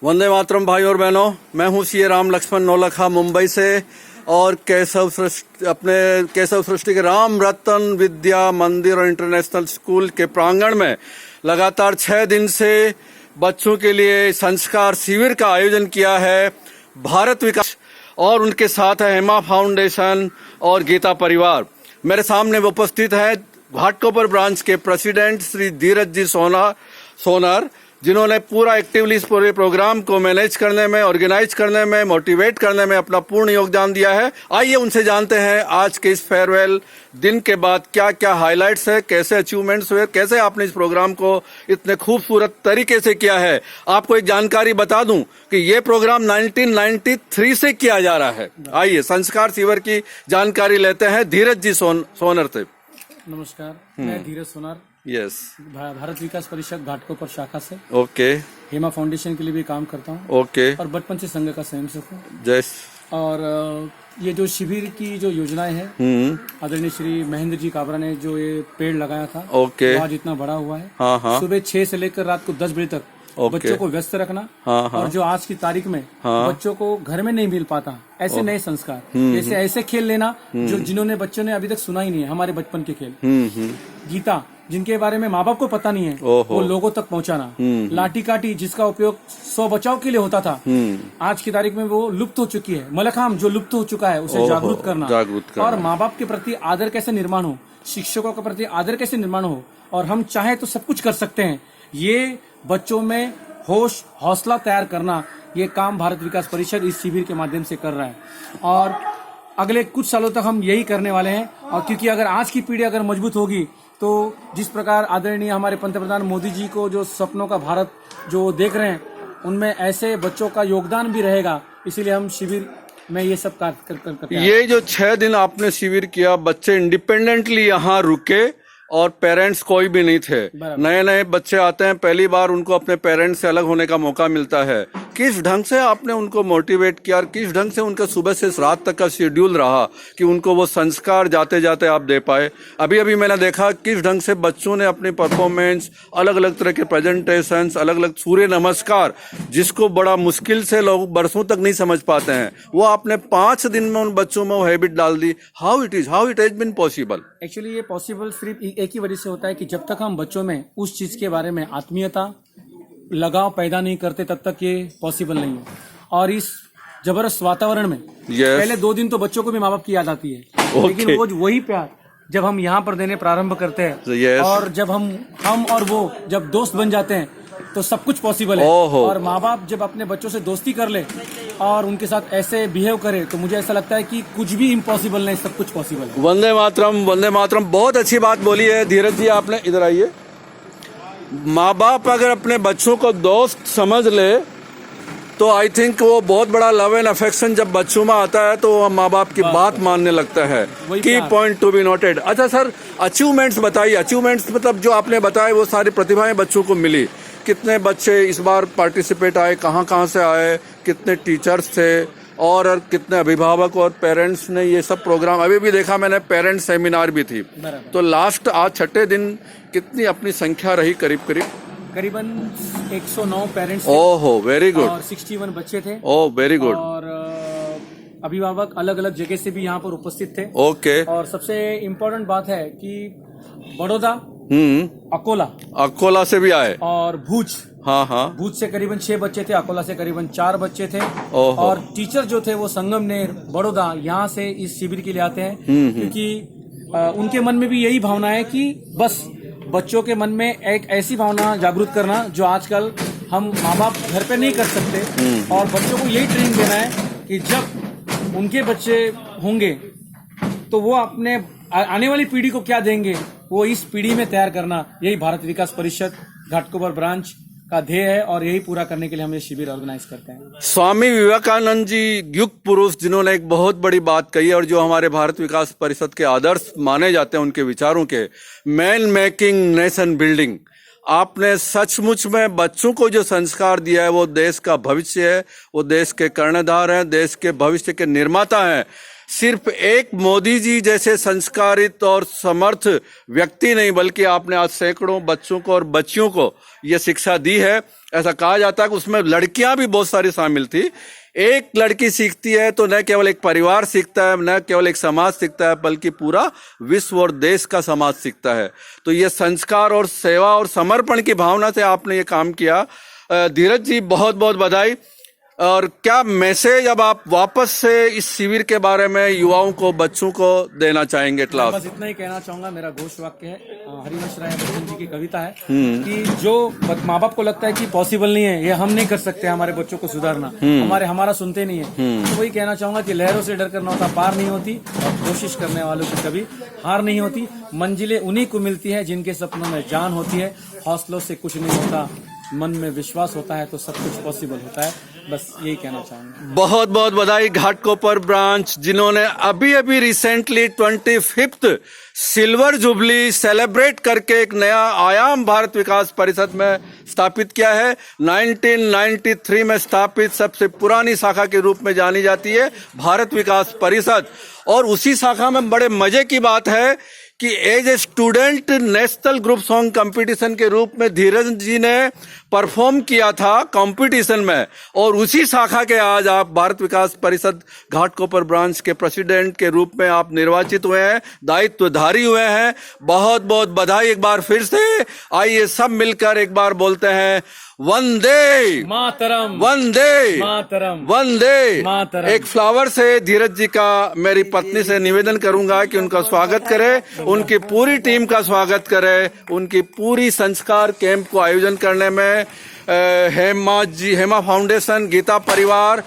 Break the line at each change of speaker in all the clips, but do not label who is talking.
वंदे मातरम भाई और बहनों, मैं हूं सीए राम लक्ष्मण नौलखा मुंबई से और केशव सृष्टि के राम रतन विद्या मंदिर और इंटरनेशनल स्कूल के प्रांगण में लगातार 6 दिन से बच्चों के लिए संस्कार शिविर का आयोजन किया है भारत विकास, और उनके साथ है हेमा फाउंडेशन और गीता परिवार। मेरे सामने वो उपस्थित है घाटकोपर ब्रांच के प्रेसिडेंट श्री धीरज जी सोनार, जिन्होंने पूरा एक्टिवली इस पूरे प्रोग्राम को मैनेज करने में, ऑर्गेनाइज करने में, मोटिवेट करने में अपना पूर्ण योगदान दिया है। आइए उनसे जानते हैं आज के इस फेयरवेल दिन के बाद क्या क्या हाइलाइट्स है, कैसे अचीवमेंट्स हुए, कैसे आपने इस प्रोग्राम को इतने खूबसूरत तरीके से किया है। आपको एक जानकारी बता दूं कि ये प्रोग्राम 1993 से किया जा रहा है। आइए संस्कार शिविर की जानकारी लेते हैं धीरज जी सोनर से।
नमस्कार, मैं धीरज सोनार,
यस,
भारत विकास परिषद घाटकोपर शाखा से
ओके,
हेमा फाउंडेशन के लिए भी काम करता हूँ।
ओके,
और बचपन से संघ का स्वयंसेवक हूँ।
जैस
और ये जो शिविर की जो योजनाएं हैं, आदरणीय श्री महेंद्र जी काबरा ने जो ये पेड़ लगाया था,
ओके,
आज इतना बड़ा हुआ है।
हाँ हाँ,
सुबह 6 से लेकर रात को 10 बजे तक बच्चों को व्यस्त रखना।
हाँ हाँ,
और जो आज की तारीख में बच्चों को घर में नहीं मिल पाता, ऐसे नए संस्कार, जैसे ऐसे खेल लेना जो जिन्होंने बच्चों ने अभी तक सुना ही नहीं है, हमारे बचपन के खेल। गीता, जिनके बारे में माँ बाप को पता नहीं है, वो लोगों तक पहुंचाना। लाठी काठी, जिसका उपयोग 100 बचाव के लिए होता था, आज की तारीख में वो लुप्त हो चुकी है। मलखाम, जो लुप्त हो चुका है, उसे जागरूक करना। और माँ बाप के प्रति आदर कैसे निर्माण हो, शिक्षकों के प्रति आदर कैसे निर्माण हो, और हम चाहे तो सब कुछ कर सकते हैं। ये बच्चों में होश हौसला तैयार करना, ये काम भारत विकास परिषद इस शिविर के माध्यम से कर रहा है। और अगले कुछ सालों तक हम यही करने वाले हैं। और क्योंकि अगर आज की पीढ़ी अगर मजबूत होगी, तो जिस प्रकार आदरणीय हमारे पंतप्रधान मोदी जी को जो सपनों का भारत जो देख रहे हैं, उनमें ऐसे बच्चों का योगदान भी रहेगा। इसीलिए हम शिविर में ये सब कार्य करते हैं।
ये जो 6 दिन आपने शिविर किया, बच्चे इंडिपेंडेंटली यहाँ रुके और पेरेंट्स कोई भी नहीं थे। नए नए बच्चे आते हैं, पहली बार उनको अपने पेरेंट्स से अलग होने का मौका मिलता है। किस ढंग से आपने उनको मोटिवेट किया और किस ढंग से उनका सुबह से रात तक का शेड्यूल रहा कि उनको वो संस्कार जाते जाते आप दे पाए? अभी अभी मैंने देखा किस ढंग से बच्चों ने अपनी परफॉर्मेंस, अलग अलग तरह के प्रेजेंटेशंस, अलग अलग सूर्य नमस्कार, जिसको बड़ा मुश्किल से लोग बरसों तक नहीं समझ पाते हैं, वो आपने 5 दिन में उन बच्चों में वो हैबिट डाल दी। How it has been possible?
Actually ये पॉसिबल सिर्फ एक ही वजह से होता है कि जब तक हम बच्चों में उस चीज के बारे में आत्मीयता, लगाव पैदा नहीं करते, तब तक ये पॉसिबल नहीं है। और इस जबरदस्त वातावरण में पहले 2 दिन तो बच्चों को भी माँ बाप की याद आती है, लेकिन वो वही प्यार जब हम यहाँ पर देने प्रारंभ करते हैं, और जब हम और वो जब दोस्त बन जाते हैं, तो सब कुछ पॉसिबल है। और माँ बाप जब अपने बच्चों से दोस्ती कर ले और उनके साथ ऐसे बिहेव करे, तो मुझे ऐसा लगता है कि कुछ भी इम्पॉसिबल नहीं, सब कुछ पॉसिबल है।
वंदे मातरम, वंदे मातरम। बहुत अच्छी बात बोली है धीरज जी आपने। इधर आइए। माँ बाप अगर अपने बच्चों को दोस्त समझ ले, तो आई थिंक वो बहुत बड़ा लव एंड अफेक्शन जब बच्चों में आता है, तो माँ बाप की बात मानने लगता है। की पॉइंट टू बी नोटेड। अच्छा सर, अचीवमेंट्स बताइए। अचीवमेंट्स मतलब जो आपने बताए वो सारी प्रतिभाएं बच्चों को मिली। कितने बच्चे इस बार पार्टिसिपेट आए, कहाँ से आए, कितने टीचर्स थे, और कितने अभिभावक और पेरेंट्स ने ये सब प्रोग्राम? अभी भी देखा मैंने, पेरेंट्स सेमिनार भी थी। तो लास्ट आज 6ठे दिन कितनी अपनी संख्या रही? करीबन
109 पेरेंट्स।
ओहो, वेरी गुड।
और 61 बच्चे थे।
ओह, वेरी गुड।
और अभिभावक अलग अलग जगह से भी यहाँ पर उपस्थित थे।
ओके।
और सबसे इम्पोर्टेंट बात है कि बड़ौदा, अकोला
से भी आए,
और भूज,
हाँ,
भूज से करीबन 6 बच्चे थे, अकोला से करीबन 4 बच्चे थे। और टीचर जो थे वो संगमनेर, बड़ौदा, यहाँ से इस शिविर के लिए आते हैं, क्योंकि उनके मन में भी यही भावना है कि बस बच्चों के मन में एक ऐसी भावना जागरूक करना जो आजकल हम माँ बाप घर पे नहीं कर सकते। और बच्चों को यही ट्रेनिंग देना है कि जब उनके बच्चे होंगे, तो वो अपने आने वाली पीढ़ी को क्या देंगे, वो इस पीढ़ी में तैयार करना, यही भारत विकास परिषद घाटकोपर ब्रांच का ध्येय है। और यही पूरा करने के लिए हम ये शिविर ऑर्गेनाइज करते हैं।
स्वामी विवेकानंद जी, युग पुरुष, जिन्होंने एक बहुत बड़ी बात कही और जो हमारे भारत विकास परिषद के आदर्श माने जाते हैं उनके विचारों के, मैन मेकिंग नेशन बिल्डिंग। आपने सचमुच में बच्चों को जो संस्कार दिया है, वो देश का भविष्य है, वो देश के कर्णधार हैं, देश के भविष्य के निर्माता हैं। सिर्फ एक मोदी जी जैसे संस्कारित और समर्थ व्यक्ति नहीं, बल्कि आपने आज सैकड़ों बच्चों को और बच्चियों को ये शिक्षा दी है। ऐसा कहा जाता है कि उसमें लड़कियां भी बहुत सारी शामिल थी। एक लड़की सीखती है तो न केवल एक परिवार सीखता है, न केवल एक समाज सीखता है, बल्कि पूरा विश्व और देश का समाज सीखता है। तो ये संस्कार और सेवा और समर्पण की भावना से आपने ये काम किया। धीरज जी, बहुत बहुत बधाई। और क्या मैसेज अब आप वापस से इस शिविर के बारे में युवाओं को, बच्चों को देना चाहेंगे? क्लास
बस इतना ही कहना चाहूंगा। मेरा घोष वाक्य है, हरिवंश राय बच्चन जी की कविता है कि जो माँ बाप को लगता है कि पॉसिबल नहीं है, ये हम नहीं कर सकते हमारे बच्चों को सुधारना, हमारा सुनते नहीं है, तो वही कहना चाहूंगा कि लहरों से डर कर नौका पार नहीं होती और कोशिश करने वालों की कभी हार नहीं होती। मंजिलें उन्हीं को मिलती है जिनके सपनों में जान होती है। हौसलों से कुछ नहीं होता, मन में विश्वास होता है तो सब कुछ पॉसिबल होता है। बस यही कहना चाहूंगा।
बहुत बहुत बधाई घाटकोपर ब्रांच, जिन्होंने अभी अभी recently 25th silver jubilee celebrate करके एक नया आयाम भारत विकास परिषद में स्थापित किया है। 1993 में स्थापित सबसे पुरानी शाखा के रूप में जानी जाती है भारत विकास परिषद। और उसी शाखा में बड़े मजे की बात है कि as a student national group song competition के रूप में धीरज जी ने परफॉर्म किया था कंपटीशन में, और उसी शाखा के आज आप भारत विकास परिषद घाटकोपर ब्रांच के प्रेसिडेंट के रूप में आप निर्वाचित हुए हैं, दायित्वधारी हुए हैं। बहुत बहुत बधाई एक बार फिर से। आइए सब मिलकर एक बार बोलते हैं वंदे
मातरम,
वंदे
मातरम,
वंदे
मातरम।
एक फ्लावर से धीरज जी का मेरी पत्नी से निवेदन करूंगा कि उनका स्वागत करे, उनकी पूरी टीम का स्वागत करे, उनकी पूरी संस्कार कैंप को आयोजन करने में हेमा फाउंडेशन, गीता परिवार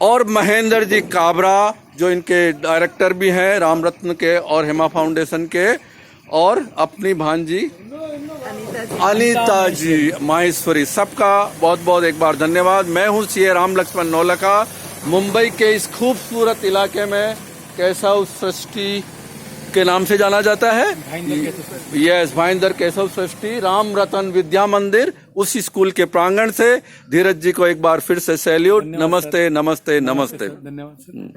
और महेंद्र जी काबरा जो इनके डायरेक्टर भी हैं राम रत्न के और हेमा फाउंडेशन के, और अपनी भांजी अनीता जी माहेश्वरी, सबका बहुत बहुत एक बार धन्यवाद। मैं हूं सीए राम लक्ष्मण नौलखा, मुंबई के इस खूबसूरत इलाके में केशव सृष्टि के नाम से जाना जाता है। यस, भाईंदर केशव सृष्टि राम रतन विद्या मंदिर, उसी स्कूल के प्रांगण से धीरज जी को एक बार फिर से सैल्यूट। नमस्ते नमस्ते नमस्ते।
धन्यवाद।